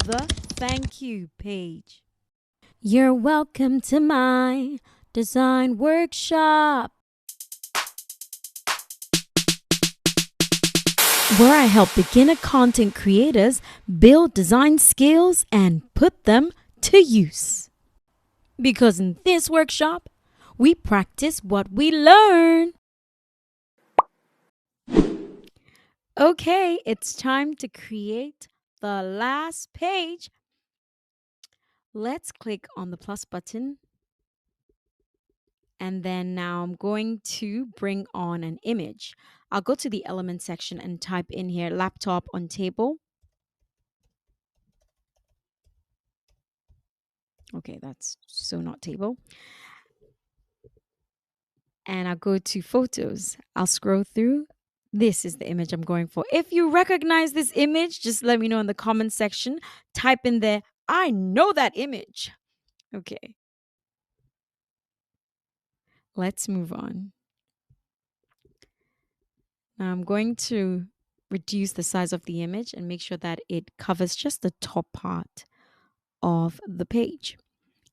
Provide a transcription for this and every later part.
the thank you page. You're welcome to my design workshop, where I help beginner content creators build design skills and put them to use. Because in this workshop, we practice what we learn. Okay, it's time to create the last page. Let's click on the plus button. And then now I'm going to bring on an image. I'll go to the element section and type in here laptop on table. Okay, that's so not table. And I'll go to photos. I'll scroll through. This is the image I'm going for. If you recognize this image, just let me know in the comment section. Type in there, I know that image. Okay. Let's move on. Now I'm going to reduce the size of the image and make sure that it covers just the top part of the page.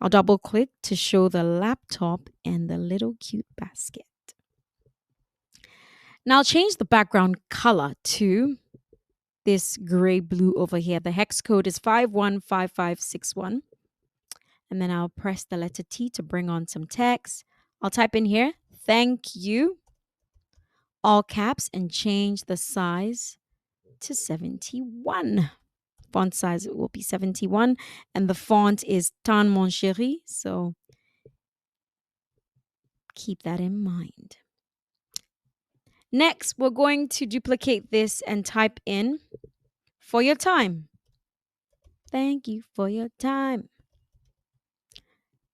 I'll double click to show the laptop and the little cute basket. Now I'll change the background color to this gray blue over here. The hex code is 515561. And then I'll press the letter T to bring on some text. I'll type in here, thank you, all caps, and change the size to 71. Font size will be 71. And the font is Tan Mon Chéri. So keep that in mind. Next, we're going to duplicate this and type in for your time. Thank you for your time.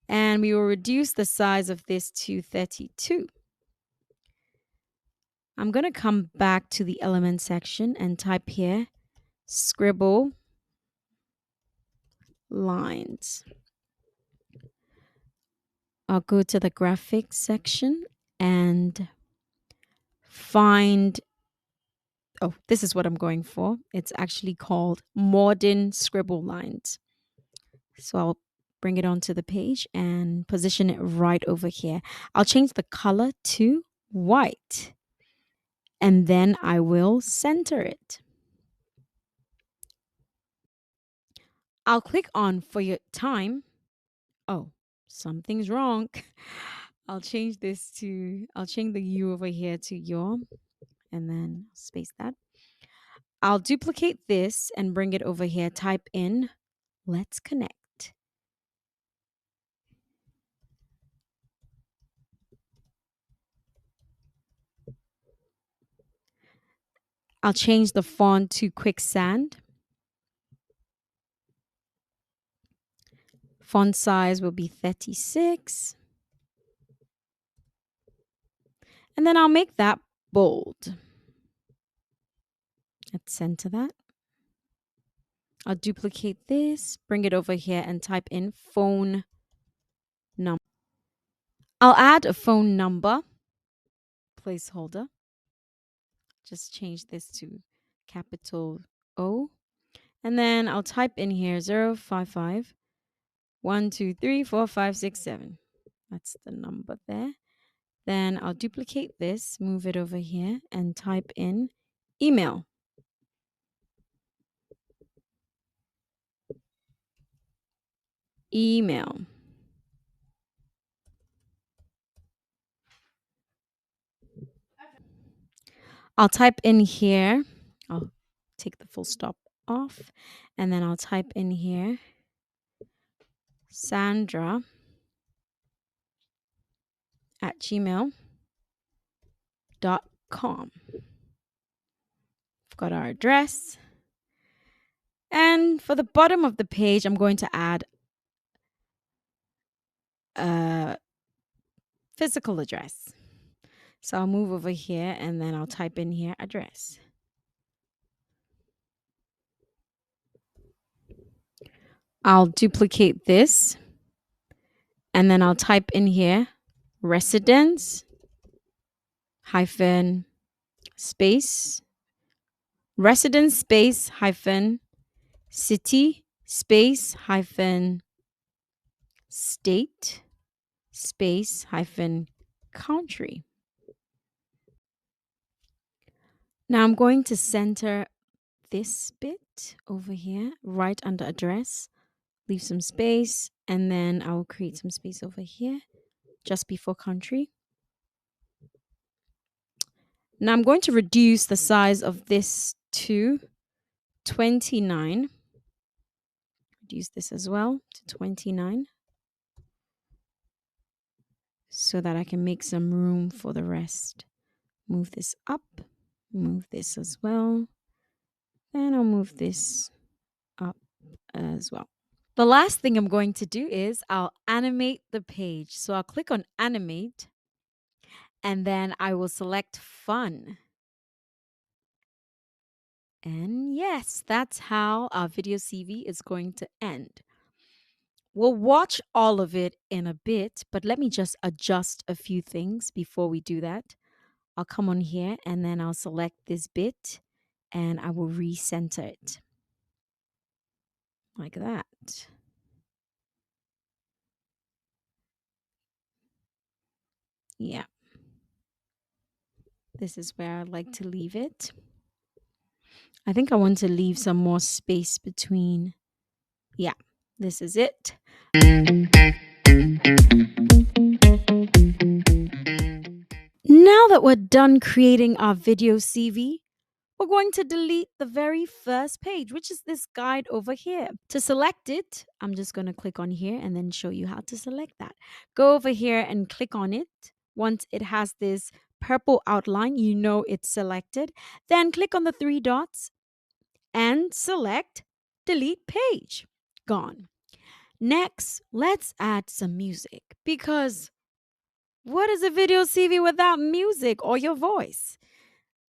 And we will reduce the size of this to 32. I'm going to come back to the element section and type here, scribble lines. I'll go to the graphics section and find, oh, this is what I'm going for. It's actually called modern scribble lines. So I'll bring it onto the page and position it right over here. I'll change the color to white. And then I will center it. I'll click on for your time. Oh, something's wrong. I'll change the U over here to your, and then space that. I'll duplicate this and bring it over here. Type in, let's connect. I'll change the font to quicksand. Font size will be 36. And then I'll make that bold. Let's center that. I'll duplicate this, bring it over here and type in phone number. I'll add a phone number placeholder. Just change this to capital O. And then I'll type in here 055 1234567. That's the number there. Then I'll duplicate this, move it over here, and type in email. Email. I'll type in here, I'll take the full stop off, and then I'll type in here Sandra@gmail.com. We've got our address. And for the bottom of the page, I'm going to add a physical address. So I'll move over here and then I'll type in here address. I'll duplicate this and then I'll type in here residence hyphen space residence space hyphen city space hyphen state space hyphen country. Now I'm going to center this bit over here, right under address, leave some space, and then I'll create some space over here just before country. Now I'm going to reduce the size of this to 29. Reduce this as well to 29 so that I can make some room for the rest. Move this up, move this as well. Then I'll move this up as well. The last thing I'm going to do is I'll animate the page. So I'll click on animate and then I will select fun. And yes, that's how our video CV is going to end. We'll watch all of it in a bit, but let me just adjust a few things before we do that. I'll come on here and then I'll select this bit and I will recenter it like that. Yeah. This is where I'd like to leave it. I think I want to leave some more space between. Yeah, this is it. Now that we're done creating our video CV, we're going to delete the very first page, which is this guide over here. To select it, I'm just going to click on here and then show you how to select that. Go over here and click on it. Once it has this purple outline, you know it's selected. Then click on the three dots and select delete page. Gone. Next, let's add some music because what is a video CV without music or your voice?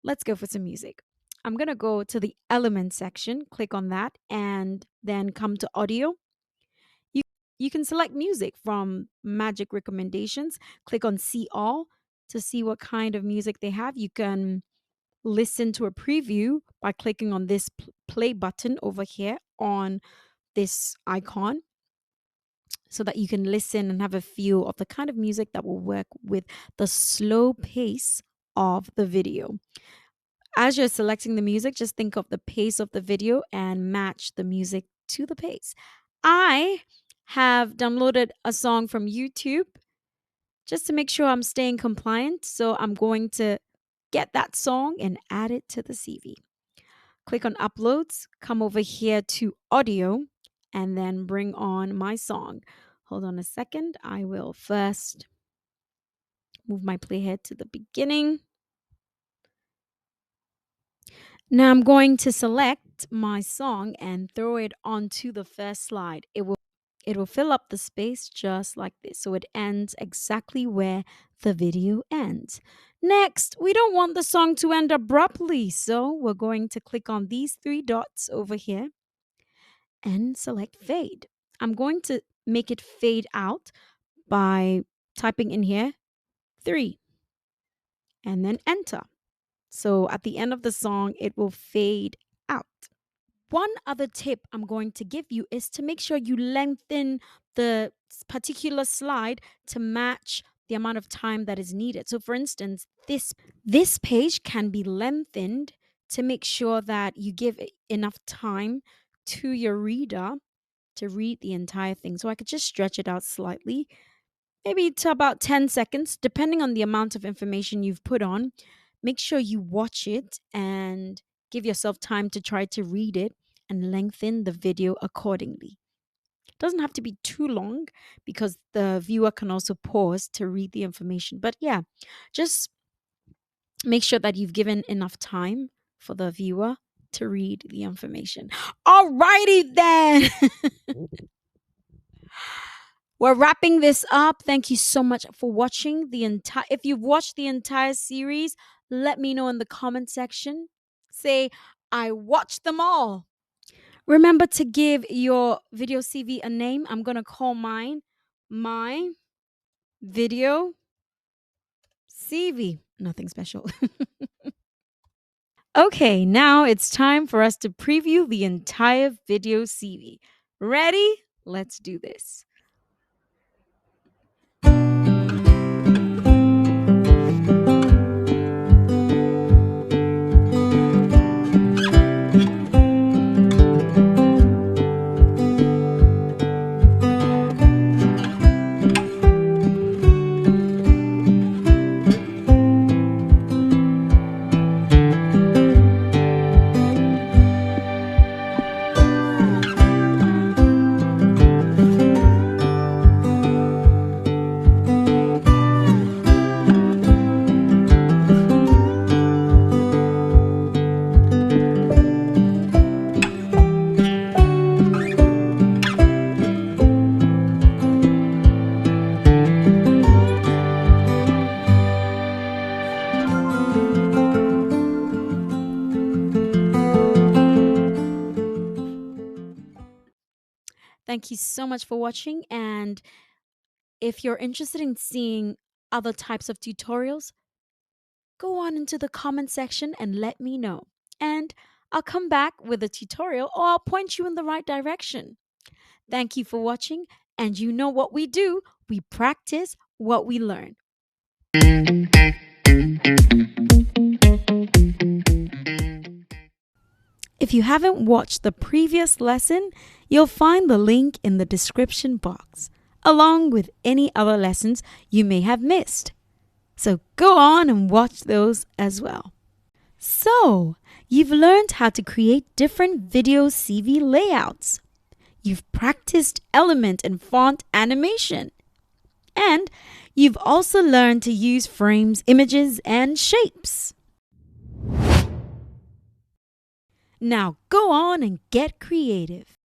Let's go for some music. I'm going to go to the element section, click on that, and then come to audio. You can select music from Magic Recommendations. Click on See All to see what kind of music they have. You can listen to a preview by clicking on this play button over here on this icon so that you can listen and have a feel of the kind of music that will work with the slow pace of the video. As you're selecting the music, just think of the pace of the video and match the music to the pace. I have downloaded a song from YouTube just to make sure I'm staying compliant. So I'm going to get that song and add it to the CV. Click on uploads, come over here to audio, and then bring on my song. Hold on a second. I will first move my playhead to the beginning. Now I'm going to select my song and throw it onto the first slide. It will fill up the space just like this. So it ends exactly where the video ends. Next, we don't want the song to end abruptly. So we're going to click on these three dots over here and select fade. I'm going to make it fade out by typing in here 3 and then enter. So at the end of the song, it will fade out. One other tip I'm going to give you is to make sure you lengthen the particular slide to match the amount of time that is needed. So for instance, this page can be lengthened to make sure that you give enough time to your reader to read the entire thing. So I could just stretch it out slightly, maybe to about 10 seconds, depending on the amount of information you've put on. Make sure you watch it and give yourself time to try to read it and lengthen the video accordingly. It doesn't have to be too long because the viewer can also pause to read the information. But yeah, just make sure that you've given enough time for the viewer to read the information. Alrighty then. We're wrapping this up. Thank you so much for watching the entire. If you've watched the entire series, let me know in the comment section. Say, I watched them all. Remember to give your video CV a name. I'm going to call mine my video CV. Nothing special. Okay, now it's time for us to preview the entire video CV. Ready? Let's do this. Thank you so much for watching. And if you're interested in seeing other types of tutorials, go on into the comment section and let me know. And I'll come back with a tutorial or I'll point you in the right direction. Thank you for watching. And you know what we do? We practice what we learn. If you haven't watched the previous lesson, you'll find the link in the description box, along with any other lessons you may have missed. So go on and watch those as well. So, you've learned how to create different video CV layouts. You've practiced element and font animation. And you've also learned to use frames, images, and shapes. Now go on and get creative.